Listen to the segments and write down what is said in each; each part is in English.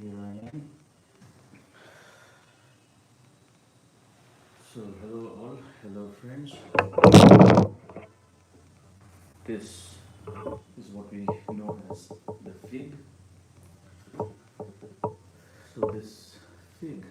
Here I am. So, hello all, hello friends. This is what we know as the fig. So, this fig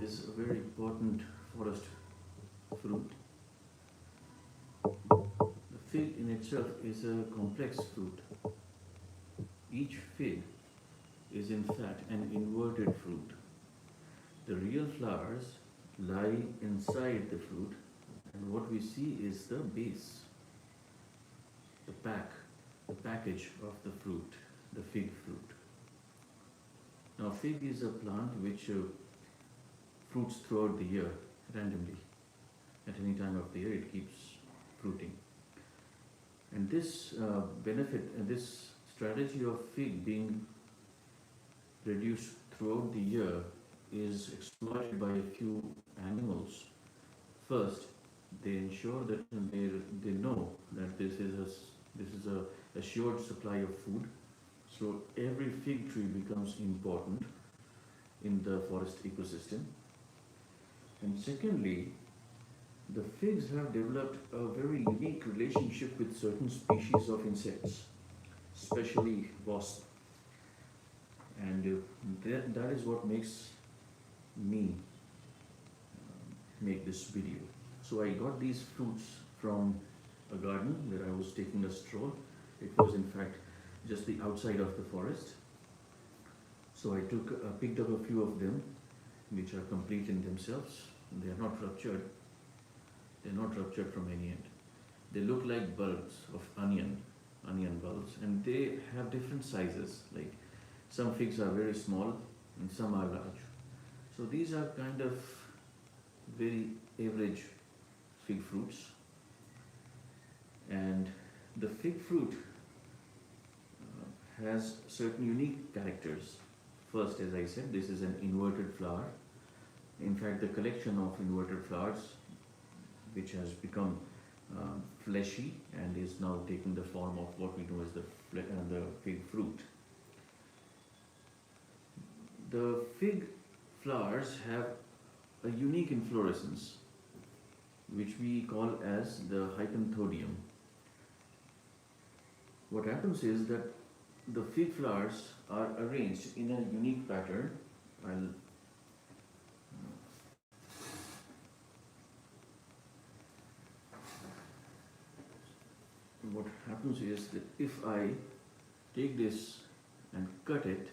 is a very important forest fruit. The fig in itself is a complex fruit. Each fig is in fact an inverted fruit. The real flowers lie inside the fruit, and what we see is the base, the package of the fruit, the fig fruit. Now, fig is a plant which fruits throughout the year randomly. At any time of the year, it keeps fruiting. And this this strategy of fig being reduced throughout the year is exploited by a few animals. First, they ensure that they know that this is a assured supply of food. So every fig tree becomes important in the forest ecosystem. And secondly, the figs have developed a very unique relationship with certain species of insects, especially wasps. And that is what makes me make this video. So I got these fruits from a garden where I was taking a stroll. It was in fact just the outside of the forest. So I picked up a few of them, which are complete in themselves. They are not ruptured. They are not ruptured from any end. They look like bulbs of onion bulbs, and they have different sizes. Like some figs are very small and some are large. So these are kind of very average fig fruits. And the fig fruit has certain unique characters. First, as I said, this is an inverted flower. In fact, the collection of inverted flowers, which has become fleshy and is now taking the form of what we know as the fig fruit. The fig flowers have a unique inflorescence, which we call as the Hypothodium. What happens is that the fig flowers are arranged in a unique pattern. What happens is that if I take this and cut it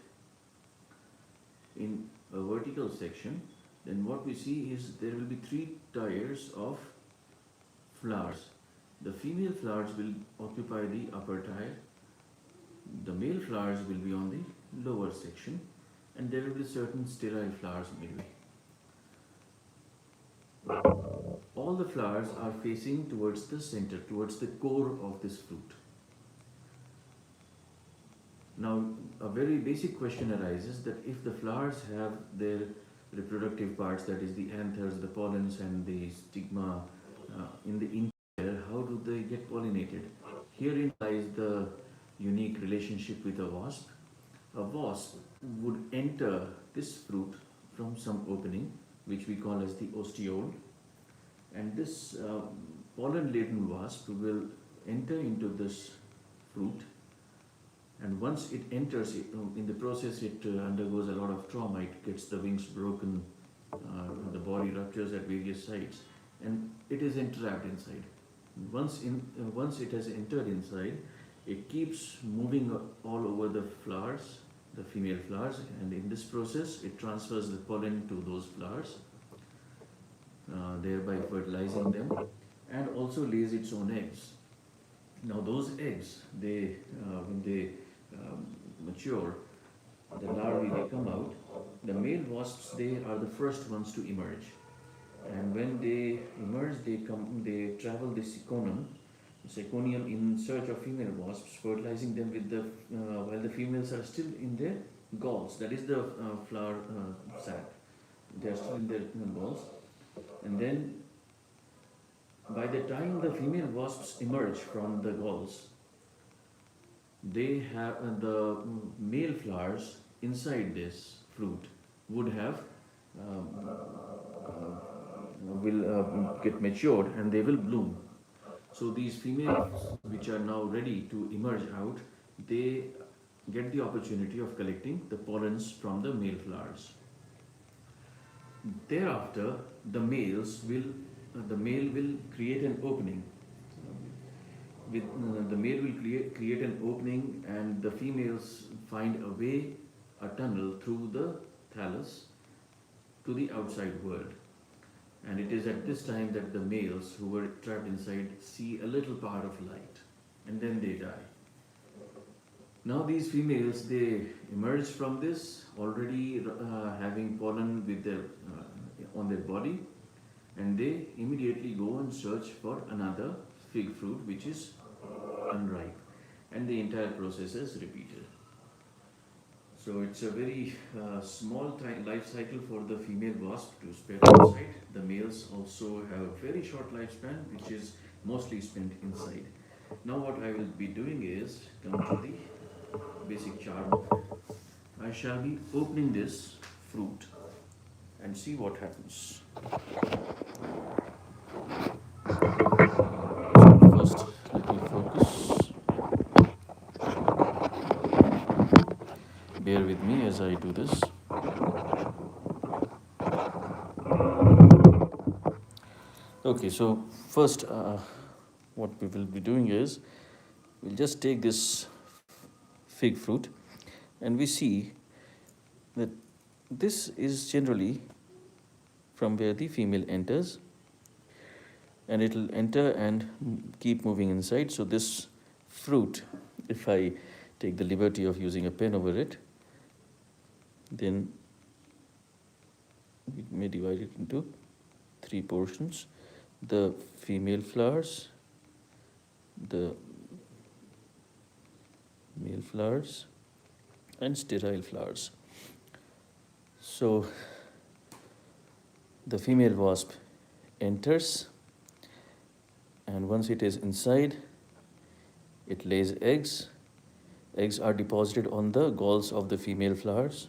in a vertical section, then what we see is there will be three tiers of flowers. The female flowers will occupy the upper tier, the male flowers will be on the lower section, and there will be certain sterile flowers midway. All the flowers are facing towards the center, towards the core of this fruit. Now, a very basic question arises that if the flowers have their reproductive parts, that is the anthers, the pollens, and the stigma in the interior, how do they get pollinated? Herein lies the unique relationship with a wasp. A wasp would enter this fruit from some opening, which we call as the ostiole, and this pollen-laden wasp will enter into this fruit, and once it enters, in the process it undergoes a lot of trauma. It gets the wings broken, the body ruptures at various sites, and it is entrapped inside. Once it has entered inside, it keeps moving all over the flowers, the female flowers, and in this process it transfers the pollen to those flowers, thereby fertilizing them, and also lays its own eggs. Now those eggs, when they mature, the larvae, they come out. The male wasps, they are the first ones to emerge, and when they emerge, they travel the seconium in search of female wasps, fertilizing them with the while the females are still in their galls. That is the flower sac. They are still in their galls, and then by the time the female wasps emerge from the galls, they have the male flowers inside this fruit would have um, will get matured and they will bloom. So these females, which are now ready to emerge out, they get the opportunity of collecting the pollens from the male flowers. Thereafter, the male will create an opening. The male will create an opening, and the females find a way, a tunnel through the thallus to the outside world. And it is at this time that the males who were trapped inside see a little part of light, and then they die. Now these females, they emerge from this already having pollen with their on their body, and they immediately go and search for another fig fruit which is unripe, and the entire process is repeated. So it's a very small life cycle for the female wasp to spread outside. The males also have a very short lifespan, which is mostly spent inside. Now what I will be doing is come to the basic charm of it. I shall be opening this fruit and see what happens. First, let me focus. Bear with me as I do this. Okay, so first, what we will be doing is we'll just take this fig fruit and we see that this is generally from where the female enters, and it will enter and keep moving inside. So this fruit, if I take the liberty of using a pen over it, then we may divide it into 3 portions: the female flowers, the male flowers, and sterile flowers. So the female wasp enters, and once it is inside, it lays eggs. Eggs are deposited on the galls of the female flowers,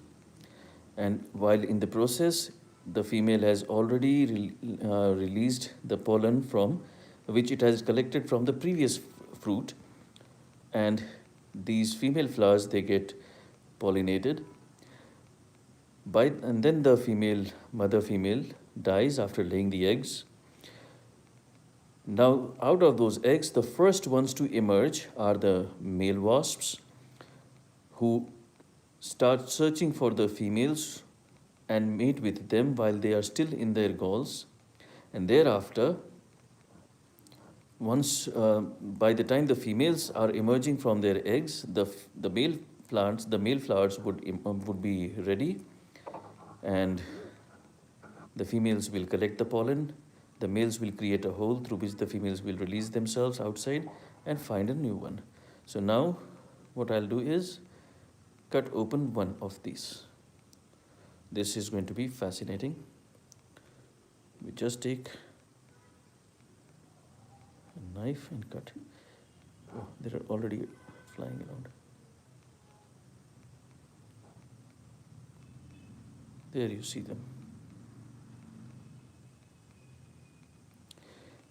and while in the process, the female has already released the pollen from which it has collected from the previous fruit, and these female flowers, they get pollinated and then the mother female dies after laying the eggs. Now out of those eggs, the first ones to emerge are the male wasps, who start searching for the females and mate with them while they are still in their galls. And thereafter, once by the time the females are emerging from their eggs, the male flowers would be ready, and the females will collect the pollen. The males will create a hole through which the females will release themselves outside and find a new one. So now what I'll do is cut open one of these. This is going to be fascinating. We just take a knife and cut. Oh, they are already flying around. There you see them.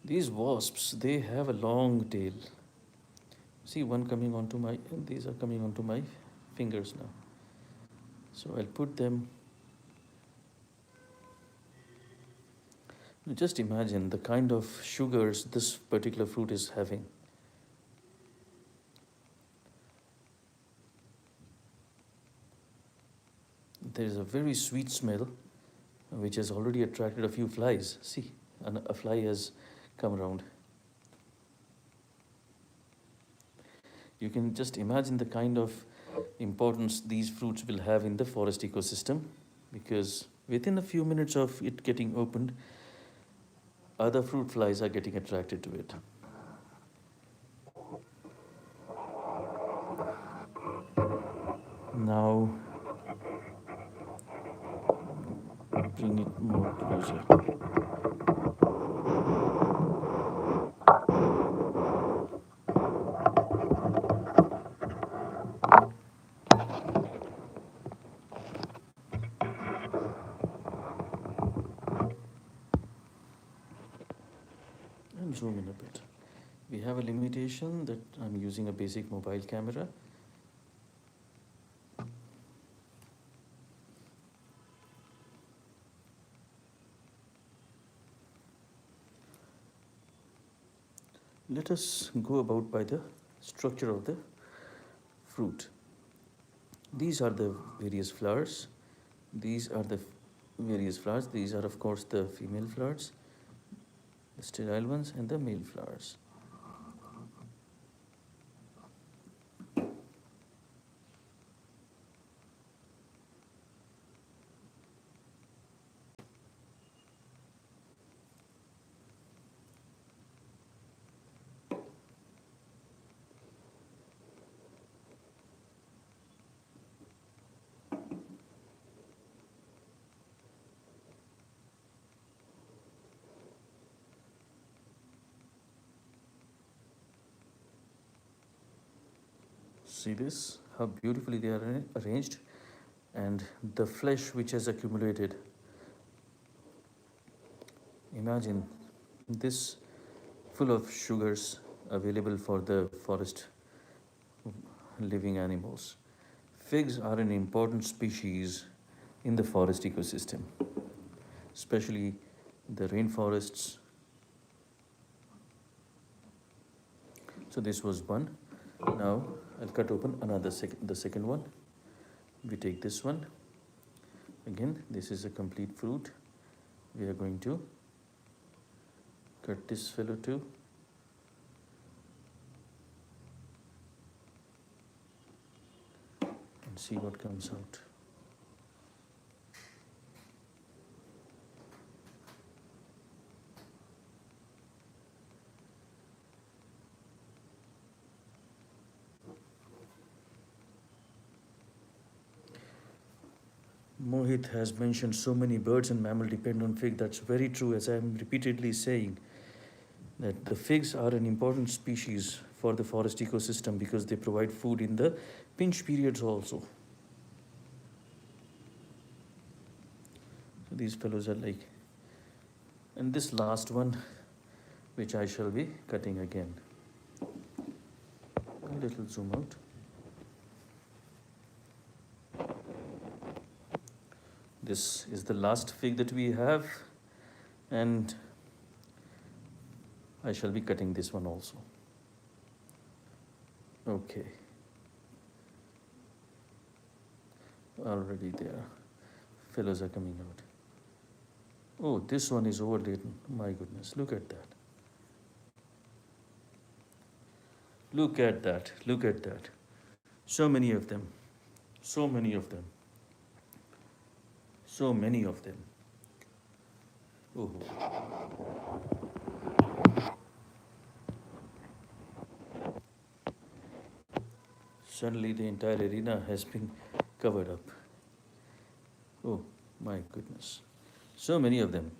These wasps, they have a long tail. See, one coming onto these are coming onto my fingers now. So I'll put them. Just imagine the kind of sugars this particular fruit is having. There is a very sweet smell which has already attracted a few flies. See, a fly has come around. You can just imagine the kind of importance these fruits will have in the forest ecosystem, because within a few minutes of it getting opened, other fruit flies are getting attracted to it. Now, bring it more closer. zoom in a bit. We have a limitation that I'm using a basic mobile camera. Let us go about by the structure of the fruit. These are the various flowers. These are the various flowers. These are, of course, the female flowers, the sterile ones, and the male flowers. See this, how beautifully they are arranged, and the flesh which has accumulated. Imagine this full of sugars available for the forest living animals. Figs are an important species in the forest ecosystem, especially the rainforests. So this was one. Now I'll cut open the second one. We take this one. Again, this is a complete fruit. We are going to cut this fellow too. And see what comes out. Mohit has mentioned so many birds and mammals depend on fig. That's very true, as I am repeatedly saying, that the figs are an important species for the forest ecosystem because they provide food in the pinch periods also. So these fellows are like, and this last one, which I shall be cutting again. A little zoom out. This is the last fig that we have, and I shall be cutting this one also. Okay. Already there. Fellows are coming out. Oh, this one is overlaid. My goodness, look at that. Look at that. Look at that. So many of them. So many of them. So many of them. Oh. Suddenly the entire arena has been covered up. Oh my goodness. So many of them.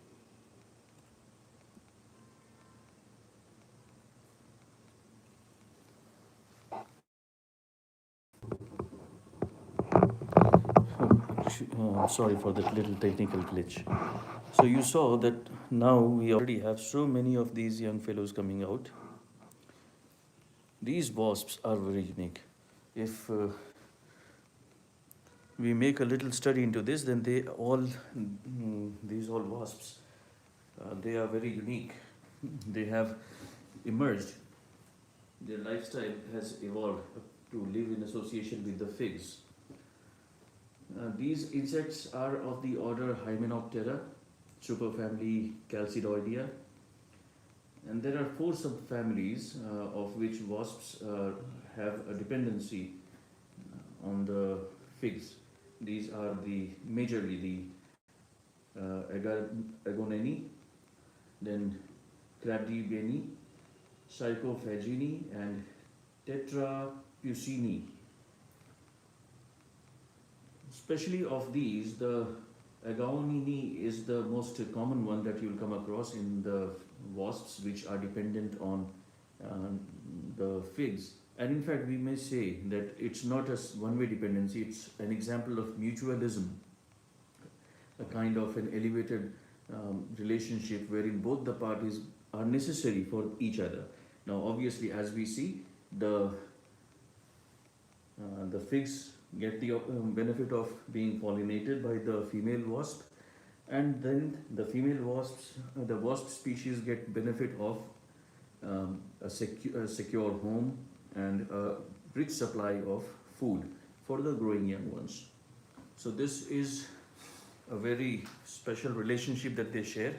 I'm sorry for that little technical glitch. So you saw that now we already have so many of these young fellows coming out. These wasps are very unique. If we make a little study into this, then these all wasps, they are very unique. They have emerged. Their lifestyle has evolved to live in association with the figs. These insects are of the order Hymenoptera, superfamily Chalcidoidea, and there are 4 subfamilies of which wasps have a dependency on the figs. These are majorly the Agonini, then Cradibeni, Psychophagini, and Tetrapucini. Especially of these, the Agonini is the most common one that you will come across in the wasps, which are dependent on the figs. And in fact, we may say that it's not a one-way dependency, it's an example of mutualism, a kind of an elevated relationship wherein both the parties are necessary for each other. Now, obviously, as we see, the figs get the benefit of being pollinated by the female wasp, and then the female wasps, the wasp species get benefit of a secure home and a rich supply of food for the growing young ones. So this is a very special relationship that they share.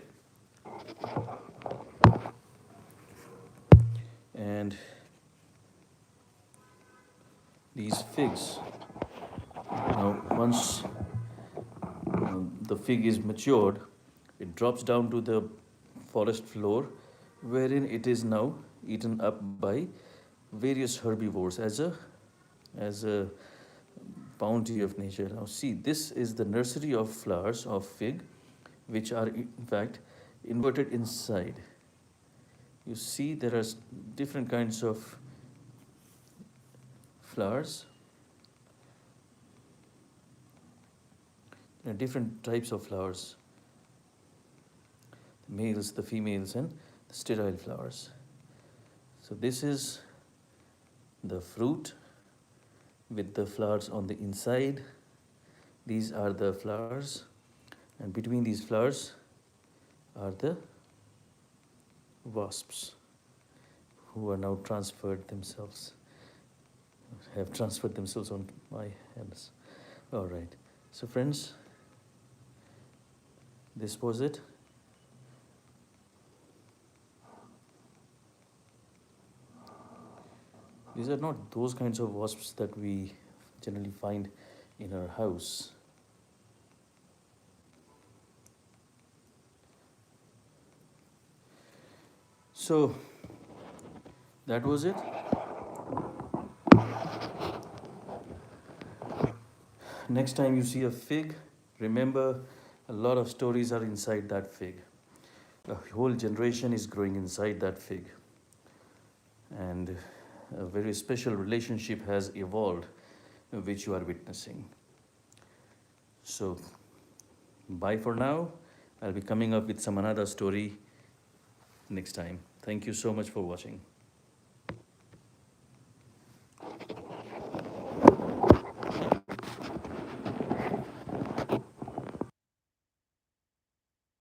And these figs, now once the fig is matured, it drops down to the forest floor, wherein it is now eaten up by various herbivores as a bounty of nature. Now see, this is the nursery of flowers of fig, which are in fact inverted inside. You see there are different kinds of flowers. There are different types of flowers. The males, the females, and the sterile flowers. So this is the fruit with the flowers on the inside. These are the flowers, and between these flowers are the wasps who are now have transferred themselves on my hands. All right. So friends, this was it. These are not those kinds of wasps that we generally find in our house. So that was it. Next time you see a fig, remember a lot of stories are inside that fig. A whole generation is growing inside that fig. And a very special relationship has evolved, which you are witnessing. So, bye for now. I'll be coming up with some another story next time. Thank you so much for watching.